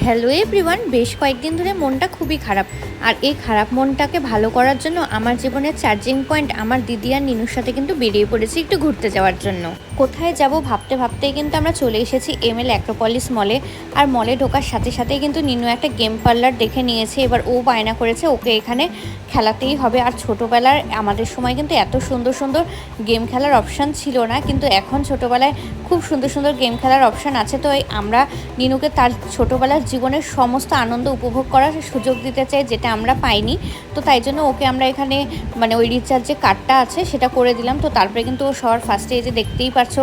Hello everyone, বেশ কয়েকদিন ধরে মনটা খুবই খারাপ। আর এই খারাপ মনটাকে ভালো করার জন্য আমার জীবনের চার্জিং পয়েন্ট আমার দিদি আর নিনুর সাথে কিন্তু বেরিয়ে পড়েছি একটু ঘুরতে যাওয়ার জন্য। কোথায় যাব ভাবতে ভাবতেই কিন্তু আমরা চলে এসেছি এমএল অ্যাক্রোপলিস মলে। আর মলে ঢোকার সাথে সাথেই কিন্তু নিনু একটা গেম পার্লার দেখে নিয়েছে। এবার ও বায়না করেছে ওকে এখানে খেলাতেই হবে। আর ছোটোবেলার আমাদের সময় কিন্তু এত সুন্দর সুন্দর গেম খেলার অপশান ছিল না, কিন্তু এখন ছোটোবেলায় খুব সুন্দর সুন্দর গেম খেলার অপশান আছে। তো আমরা নিনুকে তার ছোটোবেলার জীবনের সমস্ত আনন্দ উপভোগ করার সুযোগ দিতে চাই, যেটা আমরা পাইনি। তো তাই জন্য ওকে আমরা এখানে ওই রিচার্জ যে কার্ডটা আছে সেটা করে দিলাম। তো তারপরে কিন্তু ও সবার ফার্স্টে এই যে দেখতেই পারছো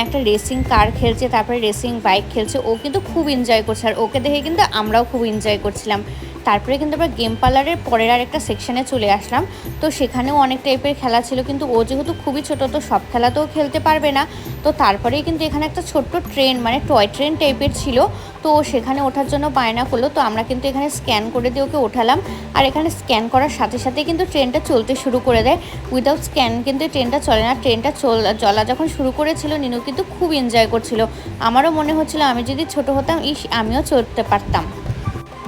একটা রেসিং কার খেলছে, তারপরে রেসিং বাইক খেলছে। ও কিন্তু খুব এনজয় করছে, আর ওকে দেখে কিন্তু আমরাও খুব এনজয় করছিলাম। তারপরে কিন্তু আমরা গেম পার্লারের পরের আর একটা সেকশানে চলে আসলাম। তো সেখানেও অনেক টাইপের খেলা ছিল, কিন্তু ও যেহেতু খুবই ছোটো তো সব খেলাতেও খেলতে পারবে না। তো তারপরেই কিন্তু এখানে একটা ছোট্ট ট্রেন টয় ট্রেন টাইপের ছিল। তো সেখানে ওঠার জন্য বায়না করলো। তো আমরা কিন্তু এখানে স্ক্যান করে দিয়ে ওকে ওঠালাম। আর এখানে স্ক্যান করার সাথে সাথেই কিন্তু ট্রেনটা চলতে শুরু করে দেয়। উইদাউট স্ক্যান কিন্তু ট্রেনটা চলে না। ট্রেনটা চলা যখন শুরু করেছিল নিনু কিন্তু খুব এনজয় করছিল। আমারও মনে হচ্ছিল আমি যদি ছোট হতাম আমিও চলতে পারতাম।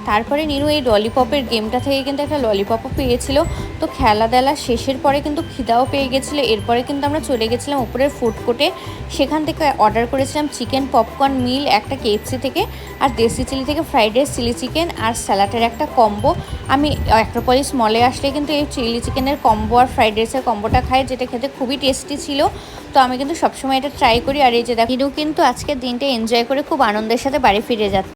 তারপরে নিরু এই ললিপপের গেমটা থেকে কিন্তু একটা ললিপপও পেয়েছিল। তো খেলাধুলা শেষের পরে কিন্তু খিদাও পেয়ে গেছিলো। এরপরে কিন্তু আমরা চলে গেছিলাম উপরের ফুড কোর্টে। সেখান থেকে অর্ডার করেছিলাম চিকেন পপকর্ন মিল একটা কেএফসি থেকে, আর দেশি চিলি থেকে ফ্রাইড রাইস, চিলি চিকেন আর স্যালাডের একটা কম্বো। আমি অ্যাক্রোপলিস মলে আসলে কিন্তু এই চিলি চিকেনের কম্বো আর ফ্রাইড রাইসের কম্বোটা খাই, যেটা খেতে খুবই টেস্টি ছিল। তো আমি কিন্তু সবসময় এটা ট্রাই করি। আর এই যে দেখো নিরু কিন্তু আজকের দিনটা এনজয় করে খুব আনন্দের সাথে বাড়ি ফিরে যাচ্ছে।